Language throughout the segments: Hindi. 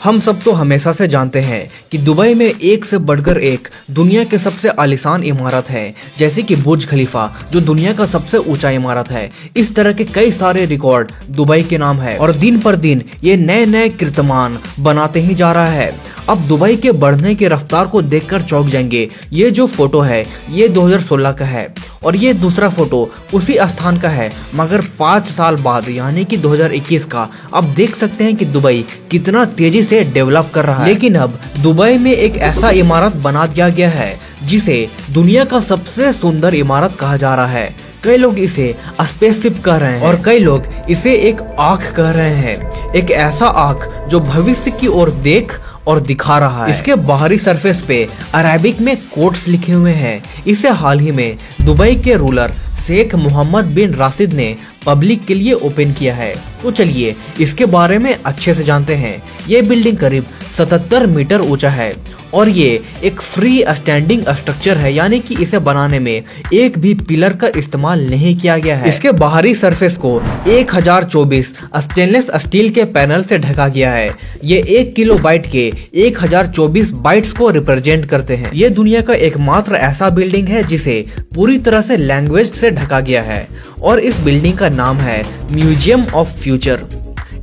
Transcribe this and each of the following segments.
हम सब तो हमेशा से जानते हैं कि दुबई में एक से बढ़कर एक दुनिया के सबसे आलीशान इमारत है, जैसे कि बुर्ज खलीफा जो दुनिया का सबसे ऊंचा इमारत है। इस तरह के कई सारे रिकॉर्ड दुबई के नाम है और दिन पर दिन ये नए नए कीर्तिमान बनाते ही जा रहा है। अब दुबई के बढ़ने की रफ्तार को देखकर चौंक जाएंगे। ये जो फोटो है ये 2016 का है और ये दूसरा फोटो उसी स्थान का है, मगर 5 साल बाद यानी कि 2021 का। अब देख सकते हैं कि दुबई कितना तेजी से डेवलप कर रहा है। लेकिन अब दुबई में एक ऐसा इमारत बना दिया गया है जिसे दुनिया का सबसे सुंदर इमारत कहा जा रहा है। कई लोग इसे स्पेसशिप कह रहे हैं और कई लोग इसे एक आँख कह रहे हैं। एक ऐसा आँख जो भविष्य की ओर देख और दिखा रहा है। इसके बाहरी सरफेस पे अरेबिक में कोट्स लिखे हुए हैं। इसे हाल ही में दुबई के रूलर शेख मोहम्मद बिन राशिद ने पब्लिक के लिए ओपन किया है। तो चलिए इसके बारे में अच्छे से जानते हैं। ये बिल्डिंग करीब 77 मीटर ऊंचा है और ये एक फ्री स्टैंडिंग स्ट्रक्चर है, यानी कि इसे बनाने में एक भी पिलर का इस्तेमाल नहीं किया गया है। इसके बाहरी सरफेस को 1024 स्टेनलेस स्टील के पैनल से ढका गया है। ये 1 किलोबाइट के 1024 बाइट्स को रिप्रेजेंट करते हैं। ये दुनिया का एकमात्र ऐसा बिल्डिंग है जिसे पूरी तरह से लैंग्वेज से ढका गया है और इस बिल्डिंग का नाम है म्यूजियम ऑफ फ्यूचर।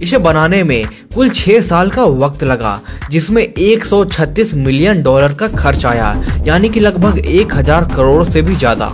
इसे बनाने में कुल 6 साल का वक्त लगा, जिसमें 136 मिलियन डॉलर का खर्च आया, यानी कि लगभग 1000 करोड़ से भी ज्यादा।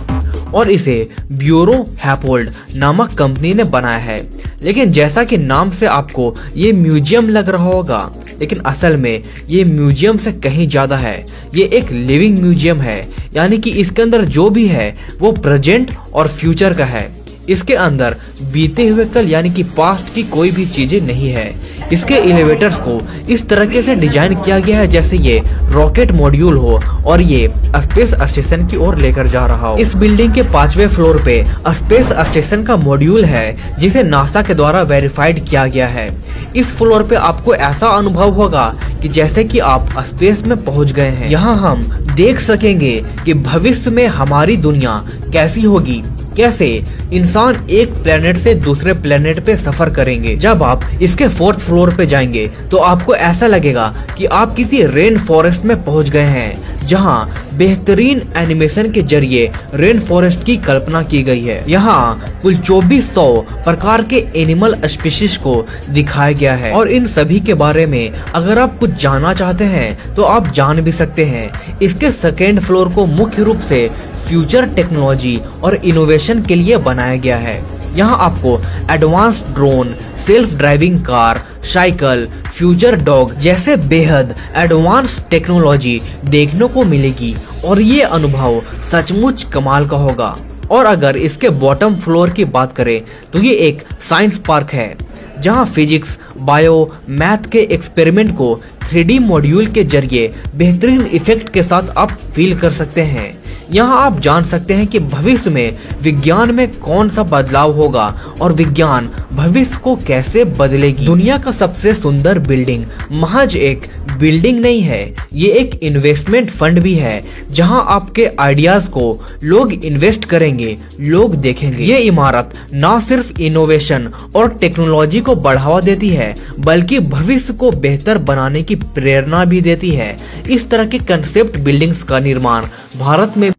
और इसे ब्यूरो हैपोल्ड नामक कंपनी ने बनाया है। लेकिन जैसा कि नाम से आपको ये म्यूजियम लग रहा होगा, लेकिन असल में ये म्यूजियम से कहीं ज्यादा है। ये एक लिविंग म्यूजियम है, यानी कि इसके अंदर जो भी है वो प्रेजेंट और फ्यूचर का है। इसके अंदर बीते हुए कल यानी कि पास्ट की कोई भी चीजें नहीं है। इसके एलिवेटर्स को इस तरीके से डिजाइन किया गया है जैसे ये रॉकेट मॉड्यूल हो और ये स्पेस स्टेशन की ओर लेकर जा रहा हो। इस बिल्डिंग के 5वें फ्लोर पे स्पेस स्टेशन का मॉड्यूल है जिसे नासा के द्वारा वेरीफाइड किया गया है। इस फ्लोर पे आपको ऐसा अनुभव होगा कि जैसे कि आप स्पेस में पहुंच गए हैं। यहाँ हम देख सकेंगे कि भविष्य में हमारी दुनिया कैसी होगी, कैसे इंसान एक प्लेनेट से दूसरे प्लेनेट पे सफर करेंगे। जब आप इसके 4th फ्लोर पे जाएंगे तो आपको ऐसा लगेगा कि आप किसी रेन फॉरेस्ट में पहुंच गए हैं, जहां बेहतरीन एनिमेशन के जरिए रेन फॉरेस्ट की कल्पना की गई है। यहाँ कुल 2400 प्रकार के एनिमल स्पीशीज को दिखाया गया है और इन सभी के बारे में अगर आप कुछ जानना चाहते हैं तो आप जान भी सकते हैं। इसके 2nd फ्लोर को मुख्य रूप से फ्यूचर टेक्नोलॉजी और इनोवेशन के लिए बनाया गया है। यहाँ आपको advance drone, self driving car, cycle, future dog जैसे बेहद एडवांस टेक्नोलॉजी देखने को मिलेगी और ये अनुभव सचमुच कमाल का होगा। और अगर इसके बॉटम फ्लोर की बात करें तो ये एक साइंस पार्क है जहां फिजिक्स, बायो, मैथ के एक्सपेरिमेंट को 3D मॉड्यूल के जरिए बेहतरीन इफेक्ट के साथ आप फील कर सकते हैं। यहाँ आप जान सकते हैं कि भविष्य में विज्ञान में कौन सा बदलाव होगा और विज्ञान भविष्य को कैसे बदलेगी। दुनिया का सबसे सुंदर बिल्डिंग महज एक बिल्डिंग नहीं है, ये एक इन्वेस्टमेंट फंड भी है जहां आपके आइडियाज को लोग इन्वेस्ट करेंगे, लोग देखेंगे। ये इमारत न सिर्फ इनोवेशन और टेक्नोलॉजी को बढ़ावा देती है बल्कि भविष्य को बेहतर बनाने की प्रेरणा भी देती है। इस तरह के कंसेप्ट बिल्डिंग्स का निर्माण भारत में